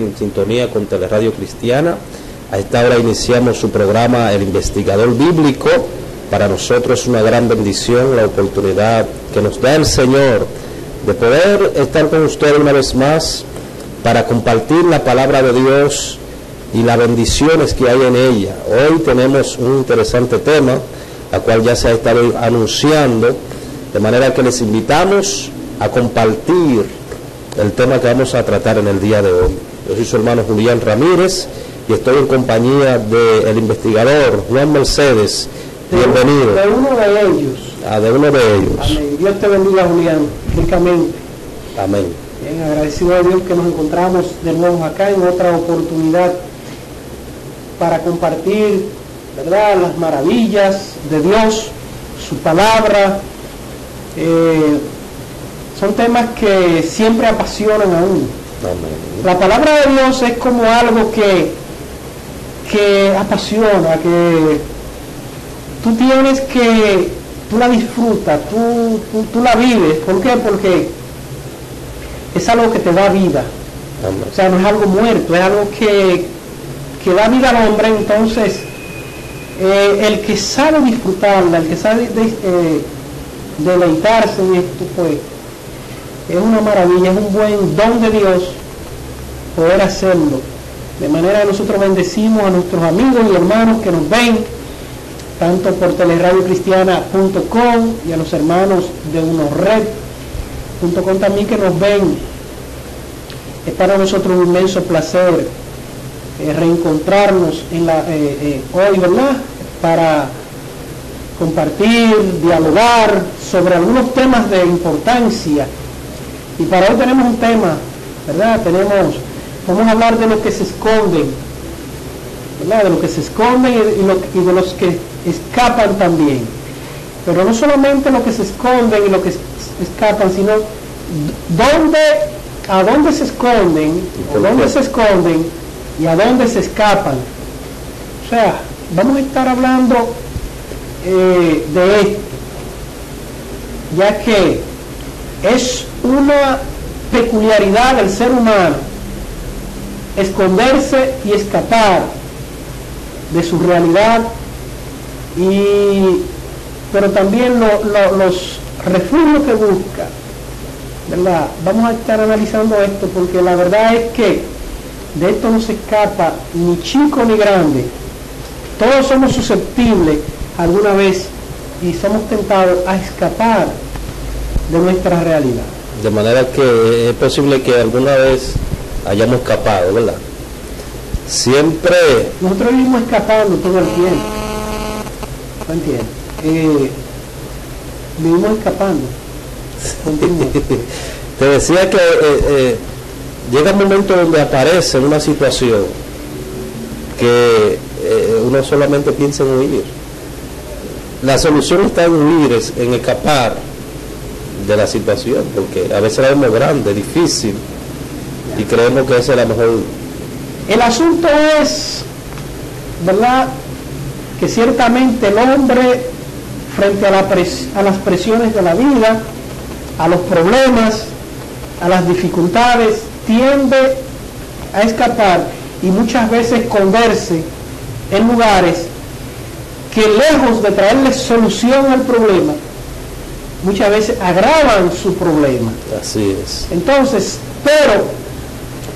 en sintonía con Teleradio Cristiana. A esta hora iniciamos su programa El Investigador Bíblico. Para nosotros es una gran bendición la oportunidad que nos da el Señor de poder estar con usted una vez más para compartir la palabra de Dios y las bendiciones que hay en ella. Hoy tenemos un interesante tema, la cual ya se ha estado anunciando, de manera que les invitamos a compartir el tema que vamos a tratar en el día de hoy. Yo soy su hermano Julián Ramírez y estoy en compañía del investigador Juan Mercedes. Bienvenido. De uno de ellos. De uno de ellos. Amén. Dios te bendiga, Julián, ricamente. Amén. Bien, agradecido a Dios que nos encontramos de nuevo acá en otra oportunidad para compartir, ¿verdad?, las maravillas de Dios, su palabra. Son temas que siempre apasionan a uno. Amén. La palabra de Dios es como algo que apasiona, que tú la disfrutas, tú la vives. ¿Por qué? Porque es algo que te da vida. Amén. O sea, no es algo muerto, es algo que da vida al hombre. Entonces, el que sabe disfrutarla, el que sabe deleitarse en esto, pues, es una maravilla, es un buen don de Dios poder hacerlo. De manera que nosotros bendecimos a nuestros amigos y hermanos que nos ven, tanto por teleradiocristiana.com y a los hermanos de unosred.com también que nos ven. Es para nosotros un inmenso placer reencontrarnos hoy, ¿verdad?, para compartir, dialogar sobre algunos temas de importancia. Y para hoy tenemos un tema, ¿verdad? Vamos a hablar de los que se esconden, ¿verdad? De los que se esconden y de los que escapan también. Pero no solamente los que se esconden y los que escapan, sino a dónde se esconden, o dónde se esconden y a dónde se escapan. O sea, vamos a estar hablando de esto, ya que es una peculiaridad del ser humano esconderse y escapar de su realidad, pero también los refugios que busca, ¿verdad? Vamos a estar analizando esto porque la verdad es que de esto no se escapa ni chico ni grande. Todos somos susceptibles alguna vez y somos tentados a escapar de nuestra realidad. De manera que es posible que alguna vez hayamos escapado, ¿verdad? Siempre. Nosotros vivimos escapando todo el tiempo. ¿No entiendes? Vivimos escapando. Te decía que llega un momento donde aparece una situación que uno solamente piensa en huir. La solución está en huir, en escapar de la situación, porque a veces la vemos grande, difícil, y creemos que esa es la mejor. El asunto es, ¿verdad?, que ciertamente el hombre, frente a las presiones de la vida, a los problemas, a las dificultades, tiende a escapar y muchas veces esconderse en lugares que, lejos de traerle solución al problema, muchas veces agravan su problema. Así es. Entonces, pero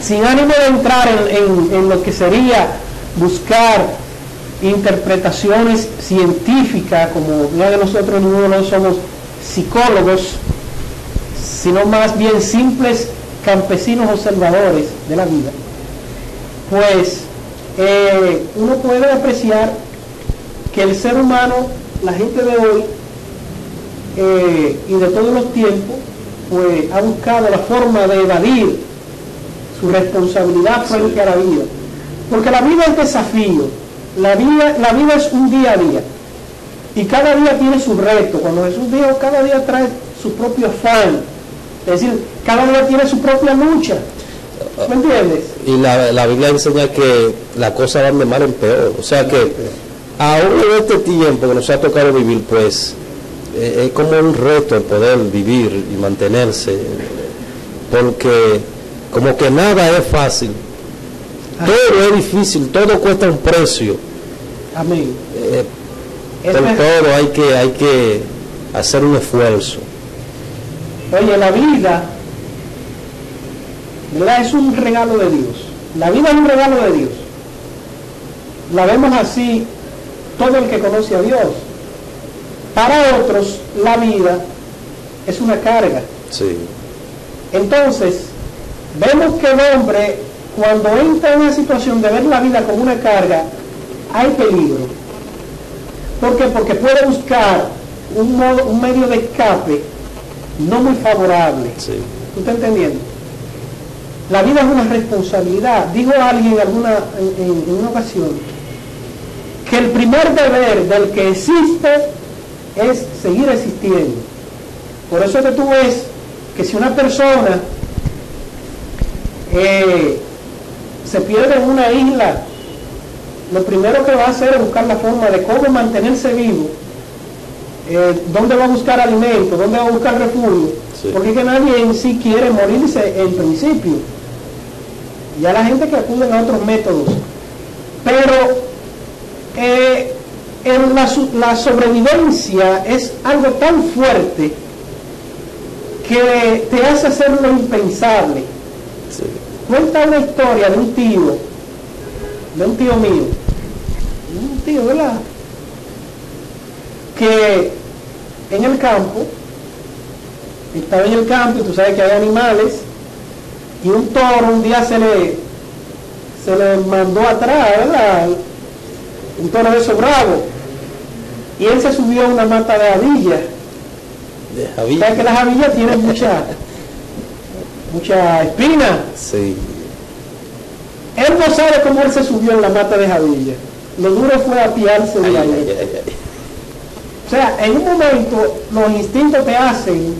sin ánimo de entrar en lo que sería buscar interpretaciones científicas, como ya de nosotros ninguno no somos psicólogos, sino más bien simples campesinos observadores de la vida, pues uno puede apreciar que el ser humano, la gente de hoy y de todos los tiempos, pues ha buscado la forma de evadir su responsabilidad frente a la vida, porque la vida es desafío, la vida es un día a día y cada día tiene su reto. Cuando Jesús dijo cada día trae su propio afán, es decir, cada día tiene su propia lucha. ¿Me entiendes? Y la Biblia enseña que las cosas van de mal en peor. O sea que aún en este tiempo que nos ha tocado vivir, pues es como un reto el poder vivir y mantenerse, porque como que nada es fácil Todo es difícil, todo cuesta un precio. Amén. Por todo hay que hacer un esfuerzo. Oye, la vida, ¿verdad?, es un regalo de Dios. La vida es un regalo de Dios. La vemos así todo el que conoce a Dios. Para otros, la vida es una carga. Sí. Entonces, vemos que el hombre, cuando entra en una situación de ver la vida como una carga, hay peligro. ¿Por qué? Porque puede buscar un medio de escape no muy favorable. Sí. ¿Tú estás entendiendo? La vida es una responsabilidad. Dijo alguien en una ocasión que el primer deber del que existe es seguir existiendo. Por eso es que tú ves que si una persona se pierde en una isla, lo primero que va a hacer es buscar la forma de cómo mantenerse vivo, dónde va a buscar alimento, dónde va a buscar refugio, sí. Porque es que nadie en sí quiere morirse en principio. Ya la gente que acude a otros métodos, pero la sobrevivencia es algo tan fuerte que te hace hacer lo impensable. Sí. Cuenta una historia de un tío mío, un tío, ¿verdad?, que en el campo, estaba en el campo, y tú sabes que hay animales, y un toro un día se le mandó atrás, ¿verdad?, un toro de esos bravos, y él se subió a una mata de javillas. De javillas. ¿Sabes que las javillas tienen mucha espina? Sí. Él no sabe cómo él se subió en la mata de javillas. Lo duro fue apiarse de ahí. O sea, en un momento los instintos te hacen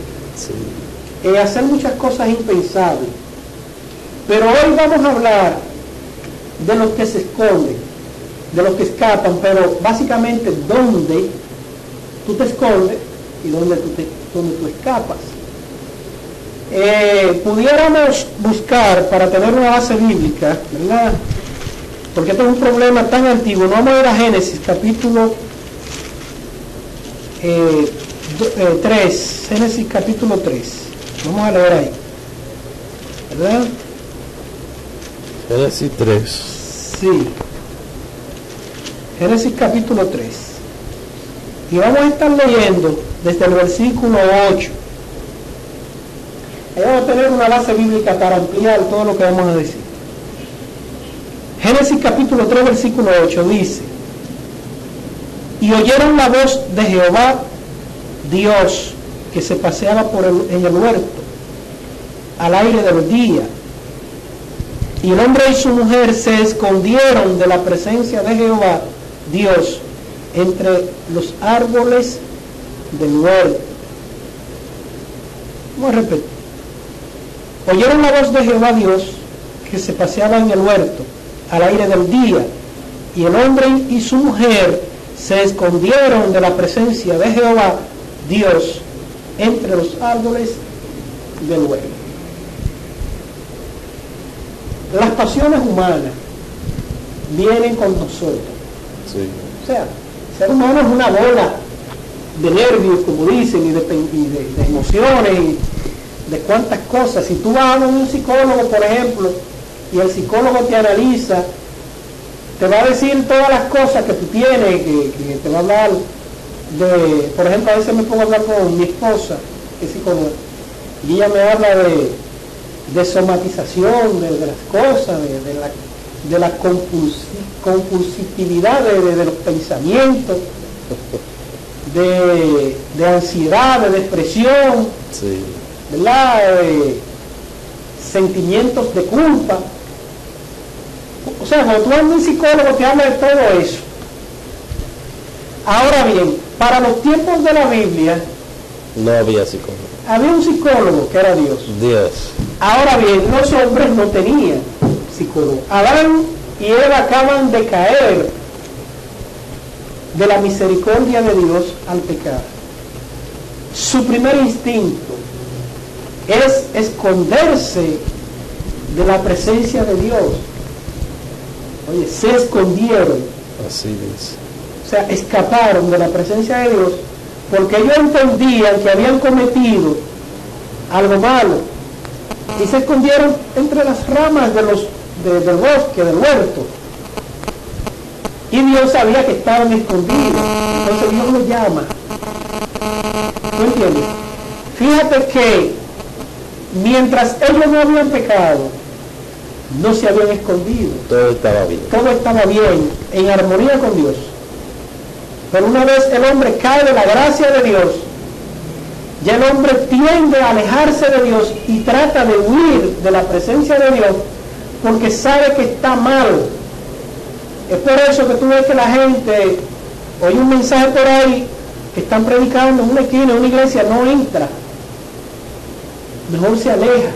hacer muchas cosas impensables. Pero hoy vamos a hablar de los que se esconden, de los que escapan, pero básicamente dónde tú te escondes y dónde tú escapas. Pudiéramos buscar, para tener una base bíblica, ¿verdad?, porque este es un problema tan antiguo. No vamos a ver a Génesis capítulo 3, Génesis capítulo 3, vamos a leer ahí, ¿verdad? Génesis 3. Sí, Génesis capítulo 3, y vamos a estar leyendo desde el versículo 8. Ahí vamos a tener una base bíblica para ampliar todo lo que vamos a decir. Génesis capítulo 3, versículo 8 dice: y oyeron la voz de Jehová Dios que se paseaba en el huerto al aire del día, y el hombre y su mujer se escondieron de la presencia de Jehová Dios entre los árboles del huerto. Vamos a repetir. Oyeron la voz de Jehová Dios que se paseaba en el huerto al aire del día, y el hombre y su mujer se escondieron de la presencia de Jehová Dios entre los árboles del huerto. Las pasiones humanas vienen con nosotros. Sí. O sea, el ser humano es una bola de nervios, como dicen, y de emociones, y de cuántas cosas. Si tú vas a un psicólogo, por ejemplo, y el psicólogo te analiza, te va a decir todas las cosas que tú tienes, que te va a hablar de, por ejemplo, a veces me pongo a hablar con mi esposa, que es psicóloga, y ella me habla de somatización de las cosas, de la compulsividad de los pensamientos, de ansiedad, de depresión, Sí. ¿verdad?, sentimientos de culpa. O sea, cuando tú vas a un psicólogo te habla de todo eso. Ahora bien, para los tiempos de la Biblia No había psicólogo. había un psicólogo que era Dios. Dios. Ahora bien, los hombres no tenían psicólogo. Adán y Eva acaban de caer de la misericordia de Dios al pecado. Su primer instinto es esconderse de la presencia de Dios. Oye, se escondieron. Así es. O sea, escaparon de la presencia de Dios porque ellos entendían que habían cometido algo malo y se escondieron entre las ramas del bosque, del huerto. Y Dios sabía que estaban escondidos. Entonces Dios los llama. ¿Tú entiendes? Fíjate que mientras ellos no habían pecado, no se habían escondido. Todo estaba bien. Todo estaba bien, en armonía con Dios. Pero una vez el hombre cae de la gracia de Dios, ya el hombre tiende a alejarse de Dios y trata de huir de la presencia de Dios porque sabe que está mal. Es por eso que tú ves que la gente oye un mensaje por ahí que están predicando en una esquina, en una iglesia, no entra. Mejor se aleja.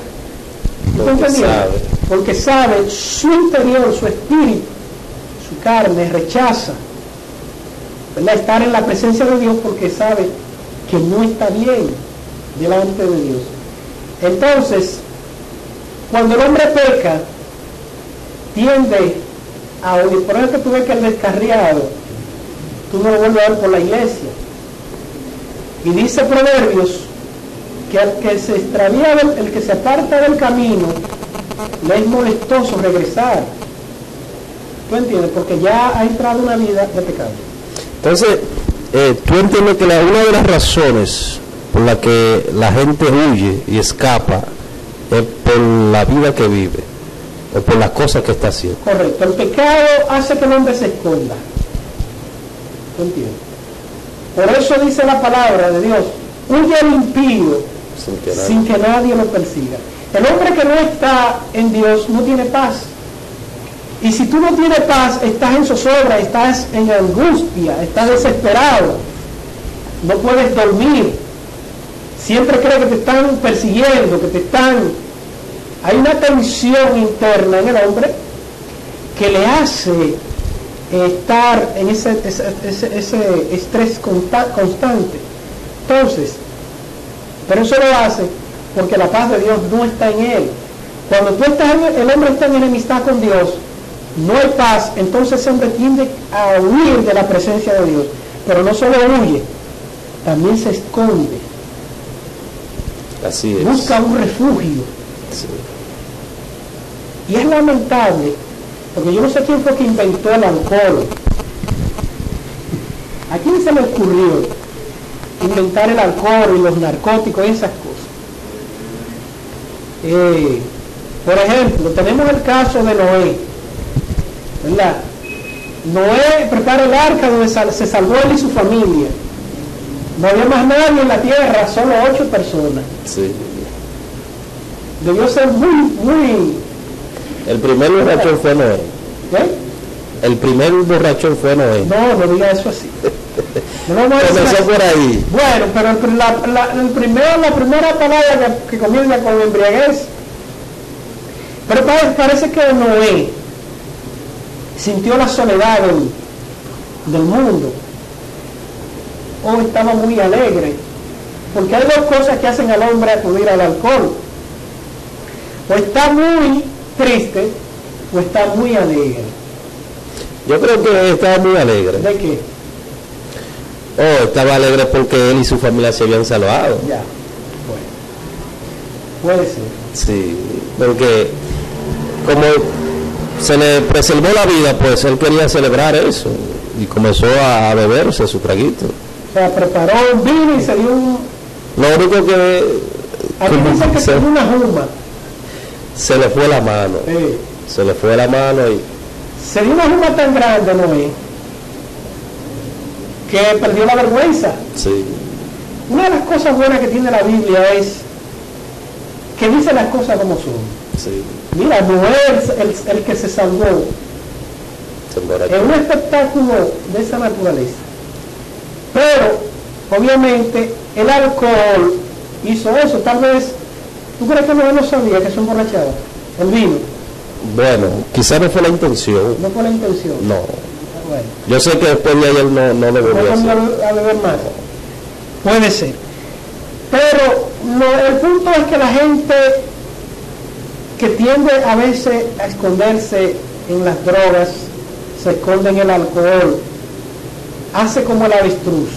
Porque sabe su interior, su espíritu, su carne rechaza, ¿verdad?, estar en la presencia de Dios porque sabe que no está bien delante de Dios. Entonces, cuando el hombre peca, tiende a oír. Por eso que tú ves que el descarriado, tú no lo vuelves a ver por la iglesia. Y dice Proverbios que al que se extravía, el que se aparta del camino, le es molestoso regresar. ¿Tú entiendes? Porque ya ha entrado una vida de pecado. Entonces, tú entiendes que una de las razones por la que la gente huye y escapa es por la vida que vive o por las cosas que está haciendo. Correcto. El pecado hace que el hombre se esconda. ¿Tú entiendes? Por eso dice la palabra de Dios: huye el impío sin que nadie lo persiga. El hombre que no está en Dios no tiene paz. Y si tú no tienes paz, estás en zozobra, estás en angustia, estás desesperado, no puedes dormir, siempre crees que te están persiguiendo, que te están... Hay una tensión interna en el hombre que le hace estar en ese estrés constante. Entonces, pero eso lo hace porque la paz de Dios no está en él. Cuando tú estás el hombre está en enemistad con Dios, no hay paz, entonces ese hombre tiende a huir de la presencia de Dios. Pero no solo huye, también se esconde. Así es. Busca un refugio. Sí. Y es lamentable, porque yo no sé quién fue que inventó el alcohol. ¿A quién se le ocurrió inventar el alcohol y los narcóticos y esas cosas? Por ejemplo, tenemos el caso de Noé, ¿verdad? Noé prepara el arca donde se salvó él y su familia. No había más nadie en la tierra, solo 8 personas. Sí. Debió ser muy... El primer borrachón fue Noé. El primer borrachón fue Noé. No diga eso así. No comenzó por ahí. Bueno, pero la primera palabra que comienza con embriaguez. Pero parece que Noé sintió la soledad del mundo. O estaba muy alegre. Porque hay dos cosas que hacen al hombre acudir al alcohol. O está muy triste o está muy alegre. Yo creo que estaba muy alegre. ¿De qué? Estaba alegre porque él y su familia se habían salvado. Ya, bueno, puede ser. Sí, porque como se le preservó la vida, pues él quería celebrar eso y comenzó a beberse su traguito. O sea, preparó un vino y se dio un... Lo único que... Aquí dicen que se dio una juma. Se le fue la mano. Sí. Se le fue la mano y... Se dio una juma tan grande, Noé, que perdió la vergüenza. Sí. Una de las cosas buenas que tiene la Biblia es que dice las cosas como son. Sí. Mira, Noé el que se salvó en un espectáculo de esa naturaleza. Pero, obviamente, el alcohol hizo eso. Tal vez, ¿tú crees que Noé no sabía que se emborrachaba? El vino. Bueno, quizás no fue la intención. No fue la intención. No. Bueno. Yo sé que después de ayer no le volvió a beber más. Puede ser. Pero el punto es que la gente que tiende a veces a esconderse en las drogas, se esconde en el alcohol, hace como el avestruz.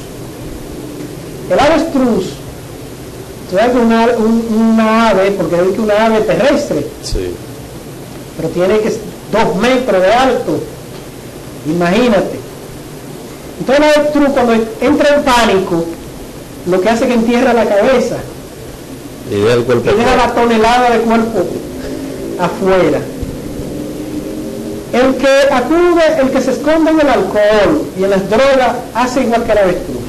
El avestruz, ¿sabes? Una ave, porque es una ave terrestre, Sí. pero tiene que 2 metros de alto, imagínate. Entonces el avestruz, cuando entra en pánico, lo que hace es que entierra la cabeza Y deja el cuerpo y deja la tonelada de cuerpo afuera. El que acude, el que se esconde en el alcohol y en las drogas, hace igual que el avestruz.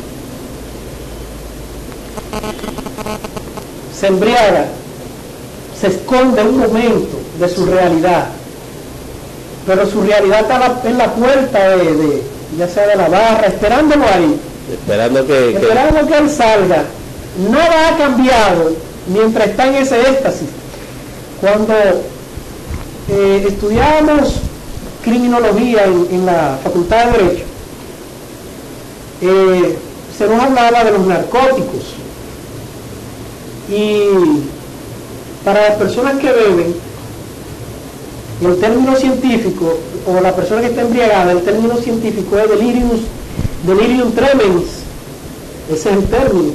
Se embriaga, se esconde un momento de su realidad, pero su realidad está en la puerta ya sea de la barra, esperándolo ahí, esperando que esperando que él salga. Nada ha cambiado mientras está en ese éxtasis. Cuando estudiábamos criminología en la Facultad de Derecho, se nos hablaba de los narcóticos, y para las personas que beben, el término científico, o la persona que está embriagada, el término científico es delirium tremens. Ese es el término.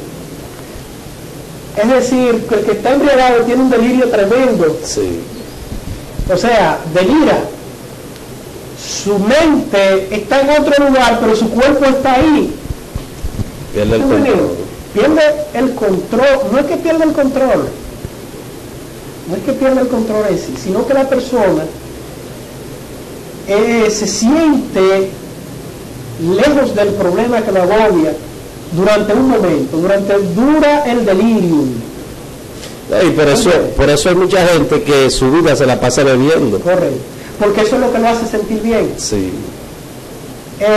Es decir, que el que está embriagado tiene un delirio tremendo. sí, O sea, delira. Su mente está en otro lugar, pero su cuerpo está ahí. pierde el control. Pierde el control. No es que pierda el control. No es que pierda el control en sí, sino que la persona se siente lejos del problema que lo agobia durante un momento, dura el delirium. Y por eso hay mucha gente que su vida se la pasa bebiendo. Correcto, porque eso es lo que lo hace sentir bien. Sí,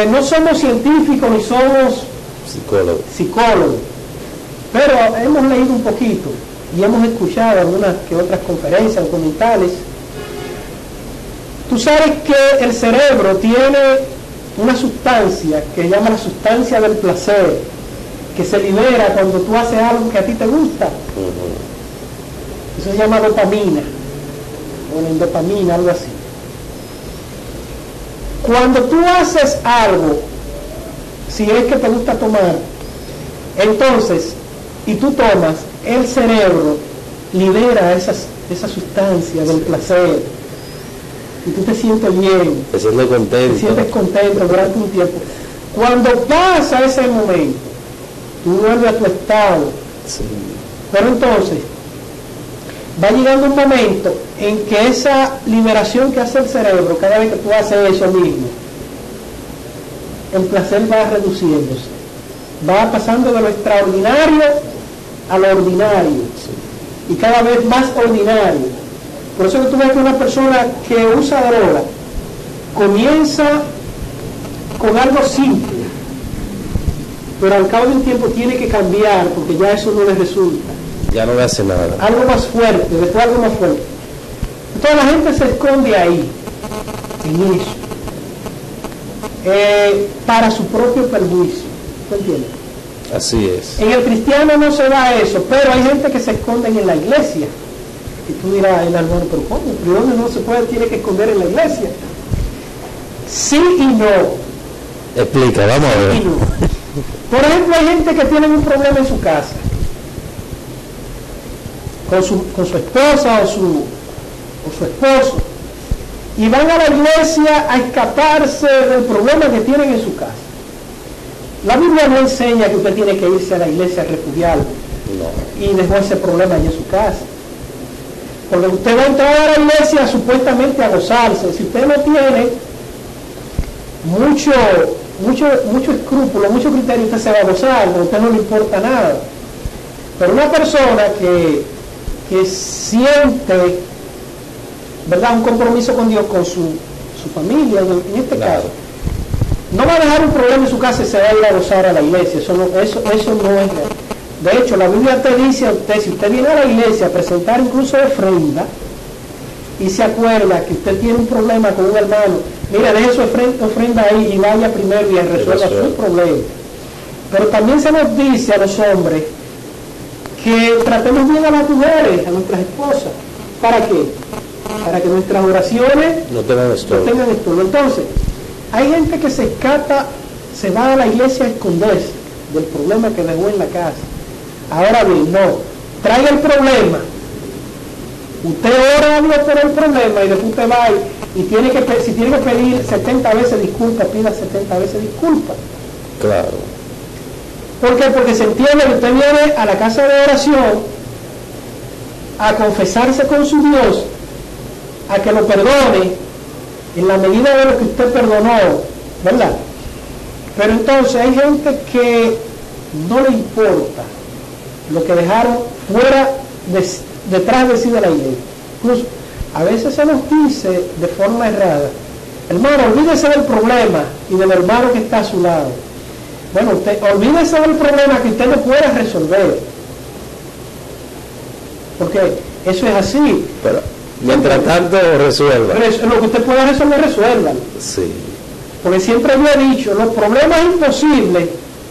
No somos científicos ni somos psicólogos, pero hemos leído un poquito y hemos escuchado algunas que otras conferencias, documentales. Tú sabes que el cerebro tiene una sustancia que se llama la sustancia del placer, que se libera cuando tú haces algo que a ti te gusta. Eso se llama dopamina, o endopamina, algo así. Cuando tú haces algo, si es que te gusta tomar, entonces, y tú tomas, el cerebro libera esa sustancia del placer, y tú te sientes bien, te sientes contento. te sientes contento durante un tiempo. Cuando pasa ese momento, tú vuelves a tu estado. Sí. Pero entonces, va llegando un momento en que esa liberación que hace el cerebro, cada vez que tú haces eso mismo, el placer va reduciéndose, va pasando de lo extraordinario a lo ordinario, y cada vez más ordinario. Por eso que tú ves que una persona que usa droga comienza con algo simple, pero al cabo de un tiempo tiene que cambiar porque ya eso no le resulta. Ya no le hace nada. Algo más fuerte, después algo más fuerte. Entonces la gente se esconde ahí, en eso, para su propio perjuicio. ¿Tú entiendes? Así es. En el cristiano no se da eso, pero hay gente que se esconde en la iglesia. Y tú dirás, el hermano, pero ¿cómo? ¿Pero dónde no se puede? Tiene que esconder en la iglesia. Sí y no. Explica, vamos a ver. Sí y no. Por ejemplo, hay gente que tiene un problema en su casa, con su esposa o su esposo, y van a la iglesia a escaparse del problema que tienen en su casa. La Biblia no enseña que usted tiene que irse a la iglesia a refugiarlo y dejar ese problema allí en su casa. Porque usted va a entrar a la iglesia supuestamente a gozarse. Si usted no tiene mucho escrúpulo, mucho criterio, usted se va a gozar, a usted no le importa nada. Pero una persona que siente, ¿verdad?, un compromiso con Dios, con su familia, en este caso, no va a dejar un problema en su casa y se va a ir a gozar a la iglesia. Eso no es real. De hecho, la Biblia te dice a usted, si usted viene a la iglesia a presentar incluso ofrenda y se acuerda que usted tiene un problema con un hermano, mira, deje su ofrenda ahí y vaya primero y resuelva su problema. Pero también se nos dice a los hombres que tratemos bien a las mujeres, a nuestras esposas. ¿Para qué? para que nuestras oraciones no tengan estorbo. Entonces, hay gente que se escapa, se va a la iglesia a esconderse del problema que dejó en la casa. Ahora bien, no, traiga el problema. Usted ora a Dios por el problema y después usted va y tiene que, si tiene que pedir 70 veces disculpas, pida 70 veces disculpas. Claro. ¿Por qué? Porque se entiende que usted viene a la casa de oración a confesarse con su Dios, a que lo perdone en la medida de lo que usted perdonó, ¿verdad? Pero entonces hay gente que no le importa lo que dejaron fuera detrás de sí de la iglesia. Incluso a veces se nos dice de forma errada: hermano, olvídese del problema y del hermano que está a su lado. Bueno, usted olvídese del problema que usted no pueda resolver, porque eso es así. Pero mientras tanto resuelva. Lo que usted pueda resolver, resuélvalo. Sí. Porque siempre yo he dicho, los problemas imposibles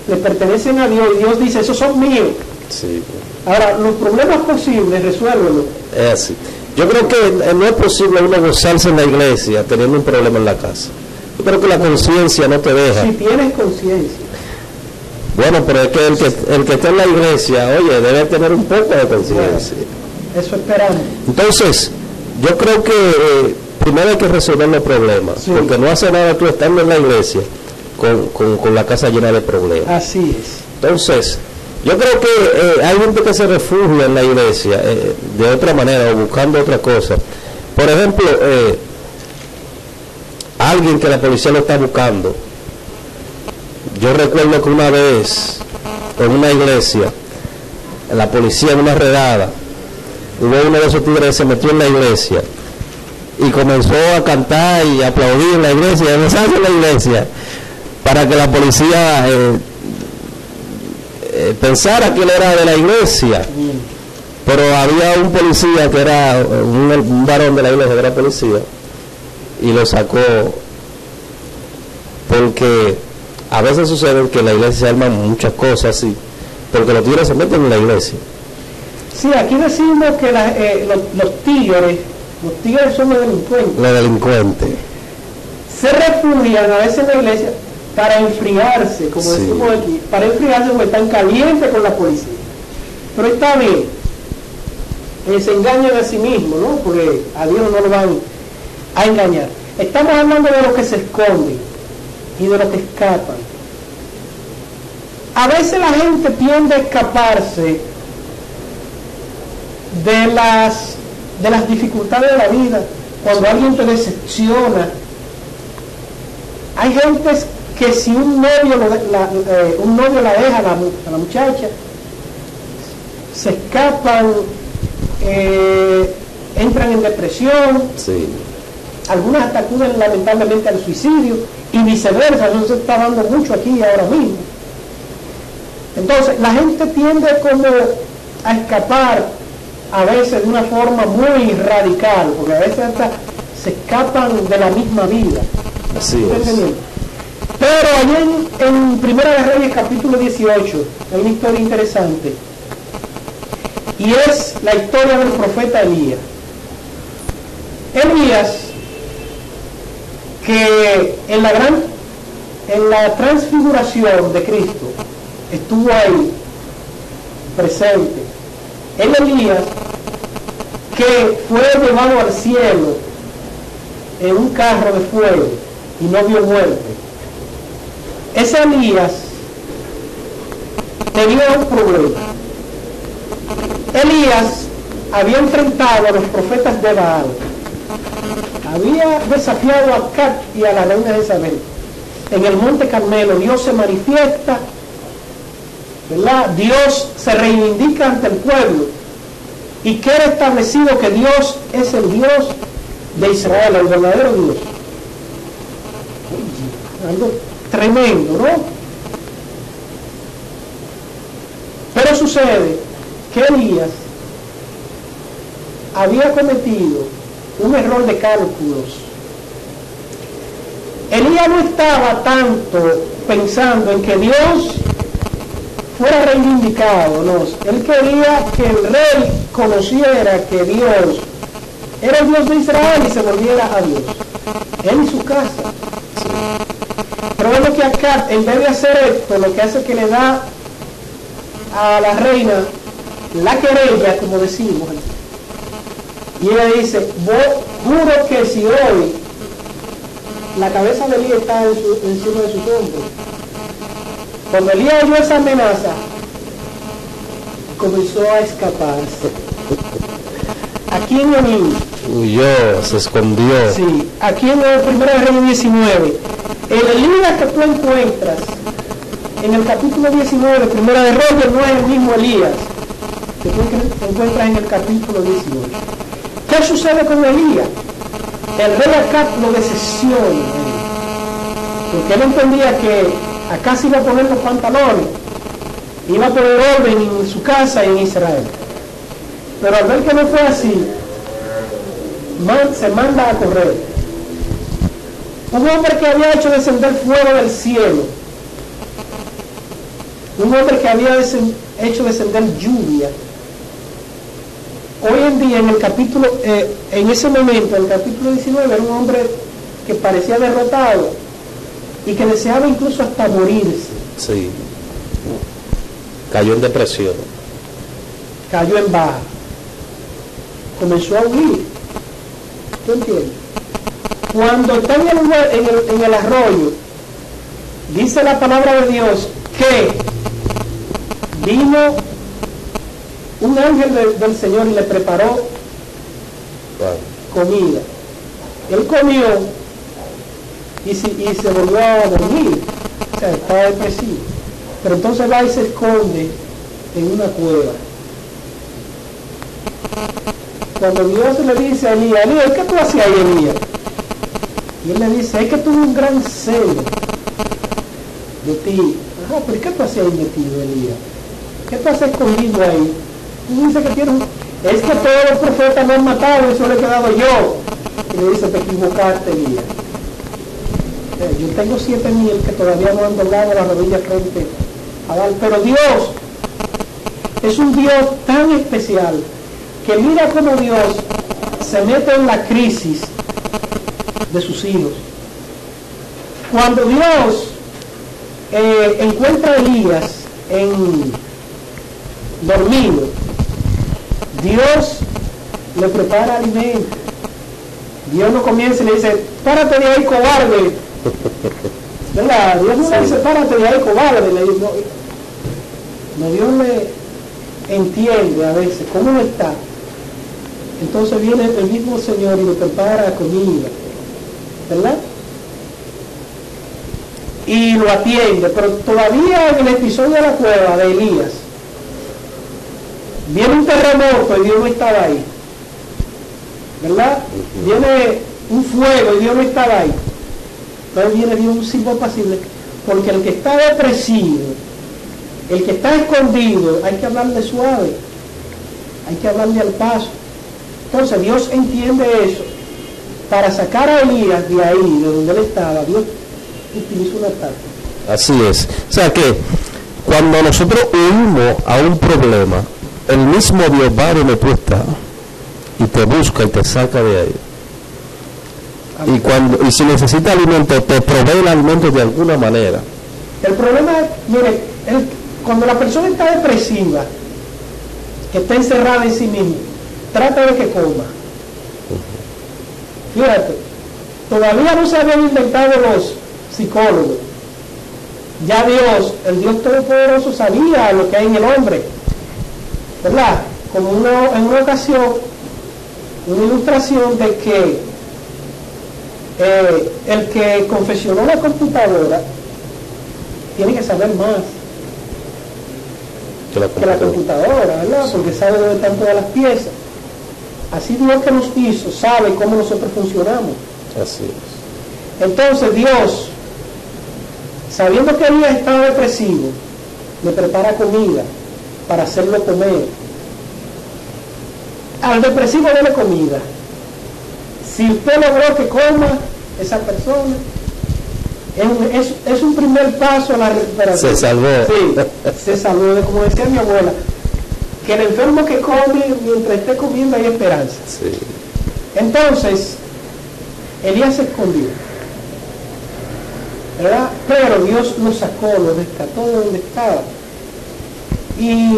le pertenecen a Dios, y Dios dice, esos son míos. Sí. Ahora, los problemas posibles, resuélvelo. Es así. Yo creo que no es posible uno gozarse en la iglesia teniendo un problema en la casa. Yo creo que la conciencia no te deja. Si tienes conciencia. Bueno, pero es que el que está en la iglesia, oye, debe tener un poco de conciencia. Bueno, eso esperamos. Entonces, yo creo que primero hay que resolver los problemas, sí, porque no hace nada tú estando en la iglesia con la casa llena de problemas. Así es. Entonces, yo creo que hay gente que se refugia en la iglesia de otra manera o buscando otra cosa. Por ejemplo, alguien que la policía lo está buscando. Yo recuerdo que una vez en una iglesia, la policía en una redada, hubo uno de esos tigres que se metió en la iglesia y comenzó a cantar y a aplaudir en la iglesia, y a besarse en la iglesia, para que la policía pensara que él era de la iglesia. Pero había un policía que era un varón de la iglesia, que era policía, y lo sacó, porque a veces sucede que en la iglesia se arman muchas cosas así, porque los tigres se meten en la iglesia. Sí, aquí decimos que los tigres son los delincuentes. Los delincuentes. Se refugian a veces en la iglesia para enfriarse, como sí, decimos aquí, para enfriarse porque están calientes con la policía. Pero está bien, se engañan a sí mismos, ¿no? Porque a Dios no lo van a engañar. Estamos hablando de los que se esconden y de los que escapan. A veces la gente tiende a escaparse de las dificultades de la vida, cuando alguien te decepciona. Hay gente que si un novio la deja a la muchacha, se escapan, entran en depresión, sí, algunas hasta acuden lamentablemente al suicidio y viceversa. Eso se está dando mucho aquí ahora mismo. Entonces la gente tiende como a escapar a veces de una forma muy radical, porque a veces hasta se escapan de la misma vida. Así es. Pero allí en Primera de Reyes capítulo 18 hay una historia interesante, y es la historia del profeta Elías. Elías, que en la transfiguración de Cristo estuvo ahí presente. El Elías que fue llevado al cielo en un carro de fuego y no vio muerte. Ese Elías tenía un problema. Elías había enfrentado a los profetas de Baal, había desafiado a Acab y a la reina Jezabel. En el monte Carmelo Dios se manifiesta, ¿verdad? Dios se reivindica ante el pueblo y queda establecido que Dios es el Dios de Israel, el verdadero Dios. Algo tremendo, ¿no? Pero sucede que Elías había cometido un error de cálculos. Elías no estaba tanto pensando en que Dios fuera reivindicado, no. Él quería que el rey conociera que Dios era el Dios de Israel y se volviera a Dios. Él y su casa. Pero es lo que acá, en vez de hacer esto, lo que hace es que le da a la reina la querella, como decimos. Y ella dice, juro que si hoy la cabeza de Elías está encima de sus hombros. Cuando Elías oyó esa amenaza, comenzó a escaparse. Aquí en el huyó, se escondió. Sí, aquí en el 1 Reyes 19, el Elías que tú encuentras en el capítulo 19 de 1 de Reyes no es el mismo Elías que tú encuentras en el capítulo 19. ¿Qué sucede con Elías? El rey Acab lo desesiona, porque él entendía que acá se iba a poner los pantalones, iba a poner orden en su casa en Israel. Pero al ver que no fue así, se manda a correr. Un hombre que había hecho descender fuego del cielo, un hombre que había hecho descender lluvia. Hoy en día, en el capítulo, en ese momento, en el capítulo 19, era un hombre que parecía derrotado y que deseaba incluso hasta morirse. Sí. Cayó en depresión. Cayó en baja. Comenzó a huir. ¿Tú entiendes? Cuando está en el arroyo, dice la palabra de Dios que vino un ángel del Señor y le preparó comida. Él comió y se volvió a dormir. O sea, estaba depresivo. Pero entonces va y se esconde en una cueva. Cuando Dios le dice a Elías, Elías, ¿qué tú hacías ahí, Elías? Y él le dice, es que tuve un gran celo de ti. Ajá, pero ¿qué tú hacías ahí metido, Elías? ¿Qué tú haces escondido ahí? Tú dices que tienes es que todos los profetas me han matado y solo he quedado yo. Y le dice, te equivocaste, Elías. Yo tengo 7,000 que todavía no han doblado la rodilla frente a Baal, pero Dios es un Dios tan especial que mira cómo Dios se mete en la crisis de sus hijos. Cuando Dios encuentra a Elías dormido, Dios le prepara alimento. Dios no comienza y le dice, párate de ahí, cobarde. ¿Verdad? Dios no le dice, párate de ahí, cobarde. Le dice, no, Dios le entiende a veces cómo no está. Entonces viene el mismo Señor y le prepara comida, ¿verdad? Y lo atiende, pero todavía en el episodio de la cueva de Elías, viene un terremoto y Dios no estaba ahí, ¿verdad? Viene un fuego y Dios no estaba ahí. Entonces viene Dios un silbo apacible, porque el que está depresivo, el que está escondido, hay que hablarle suave, hay que hablarle al paso. Entonces Dios entiende eso. Para sacar a Elías de ahí, de donde él estaba, Dios utiliza una táctica. Así es. O sea que cuando nosotros huimos a un problema, el mismo Dios va donde tú estás y te busca y te saca de ahí. Y si necesita alimento, te provee el alimento de alguna manera. El problema es, mire, cuando la persona está depresiva, que está encerrada en sí misma, trata de que coma. Fíjate, todavía no se habían inventado los psicólogos. Ya Dios, el Dios Todopoderoso, sabía lo que hay en el hombre, ¿verdad? Como en una ocasión, una ilustración de que el que confeccionó la computadora tiene que saber más que la computadora, ¿verdad? Porque sabe dónde están todas las piezas. Así Dios que nos hizo sabe cómo nosotros funcionamos. Así es. Entonces Dios, sabiendo que Elías estaba depresivo, le prepara comida para hacerlo comer. Al depresivo dale comida. Si usted logró que coma esa persona, es un primer paso a la recuperación. Se salvó. Sí, se salvó. Como decía mi abuela, que el enfermo que come, mientras esté comiendo hay esperanza. Sí. Entonces, Elías se escondió, ¿verdad? Pero Dios lo sacó, lo rescató de donde estaba. Y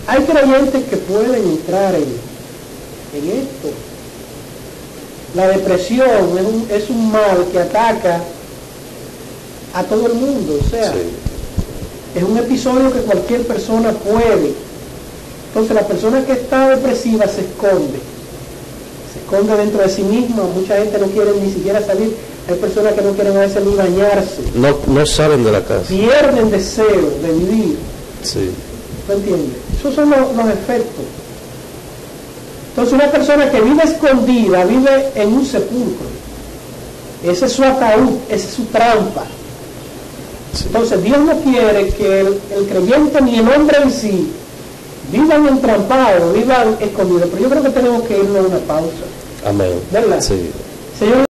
hay creyentes que pueden entrar en esto. La depresión es un mal que ataca a todo el mundo, o sea, es un episodio que cualquier persona puede. Entonces la persona que está depresiva se esconde dentro de sí misma. Mucha gente no quiere ni siquiera salir. Hay personas que no quieren a veces ni bañarse. No salen de la casa. Pierden deseo de vivir. Sí. ¿Me entiendes? Esos son los efectos. Entonces una persona que vive escondida, vive en un sepulcro. Ese es su ataúd, esa es su trampa. Sí. Entonces Dios no quiere que el creyente ni el hombre en sí vivan entrampados, vivan escondidos. Pero yo creo que tenemos que irnos a una pausa. Amén. ¿Verdad? Sí. Señor,